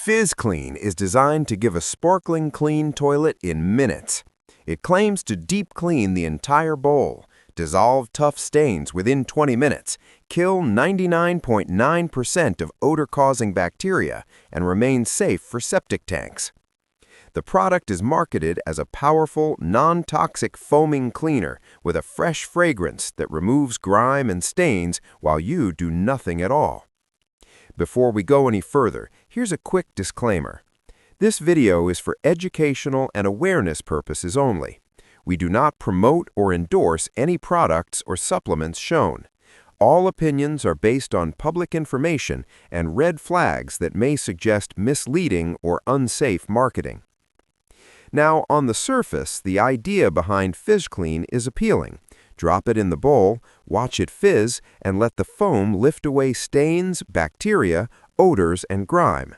Fizz Clean is designed to give a sparkling clean toilet in minutes. It claims to deep clean the entire bowl, dissolve tough stains within 20 minutes, kill 99.9% of odor-causing bacteria, and remain safe for septic tanks. The product is marketed as a powerful, non-toxic foaming cleaner with a fresh fragrance that removes grime and stains while you do nothing at all. Before we go any further, here's a quick disclaimer. This video is for educational and awareness purposes only. We do not promote or endorse any products or supplements shown. All opinions are based on public information and red flags that may suggest misleading or unsafe marketing. Now, on the surface, the idea behind Fizz Clean is appealing. Drop it in the bowl, watch it fizz, and let the foam lift away stains, bacteria, odors, and grime.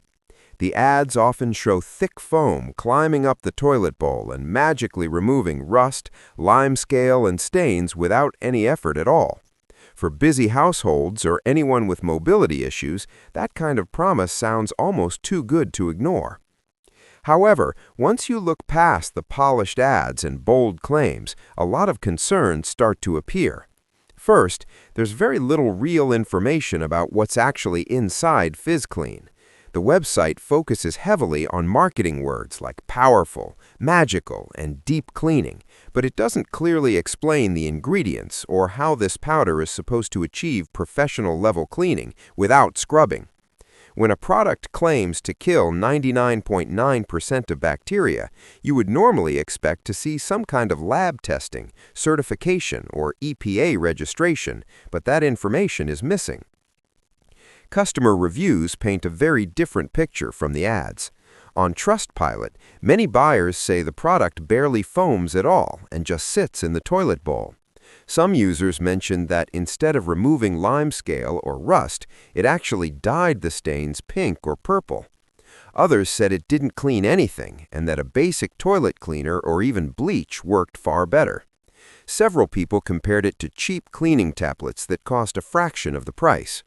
The ads often show thick foam climbing up the toilet bowl and magically removing rust, limescale, and stains without any effort at all. For busy households or anyone with mobility issues, that kind of promise sounds almost too good to ignore. However, once you look past the polished ads and bold claims, a lot of concerns start to appear. First, there's very little real information about what's actually inside Fizz Clean. The website focuses heavily on marketing words like powerful, magical, and deep cleaning, but it doesn't clearly explain the ingredients or how this powder is supposed to achieve professional-level cleaning without scrubbing. When a product claims to kill 99.9% of bacteria, you would normally expect to see some kind of lab testing, certification, or EPA registration, but that information is missing. Customer reviews paint a very different picture from the ads. On Trustpilot, many buyers say the product barely foams at all and just sits in the toilet bowl. Some users mentioned that instead of removing limescale or rust, it actually dyed the stains pink or purple. Others said it didn't clean anything and that a basic toilet cleaner or even bleach worked far better. Several people compared it to cheap cleaning tablets that cost a fraction of the price.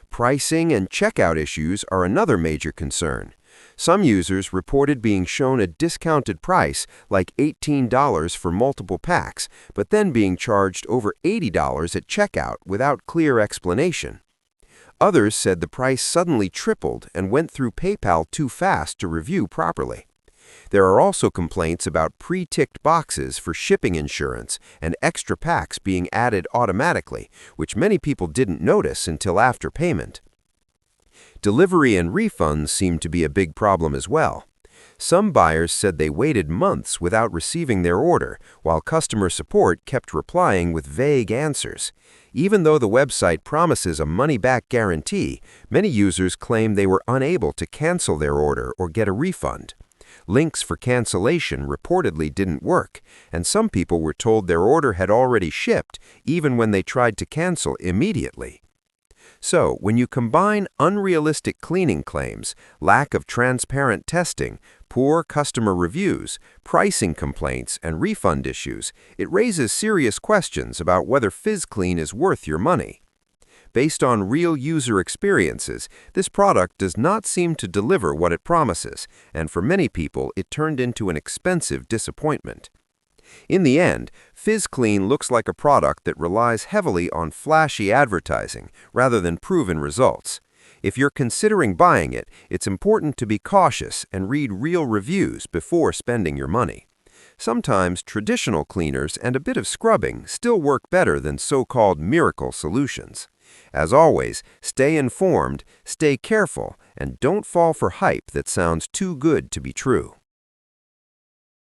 Pricing and checkout issues are another major concern. Some users reported being shown a discounted price, like $18 for multiple packs, but then being charged over $80 at checkout without clear explanation. Others said the price suddenly tripled and went through PayPal too fast to review properly. There are also complaints about pre-ticked boxes for shipping insurance and extra packs being added automatically, which many people didn't notice until after payment. Delivery and refunds seem to be a big problem as well. Some buyers said they waited months without receiving their order, while customer support kept replying with vague answers. Even though the website promises a money-back guarantee, many users claim they were unable to cancel their order or get a refund. Links for cancellation reportedly didn't work, and some people were told their order had already shipped even when they tried to cancel immediately. So, when you combine unrealistic cleaning claims, lack of transparent testing, poor customer reviews, pricing complaints, and refund issues, it raises serious questions about whether Fizz Clean is worth your money. Based on real user experiences, this product does not seem to deliver what it promises, and for many people, it turned into an expensive disappointment. In the end, Fizz Clean looks like a product that relies heavily on flashy advertising rather than proven results. If you're considering buying it, it's important to be cautious and read real reviews before spending your money. Sometimes traditional cleaners and a bit of scrubbing still work better than so-called miracle solutions. As always, stay informed, stay careful, and don't fall for hype that sounds too good to be true.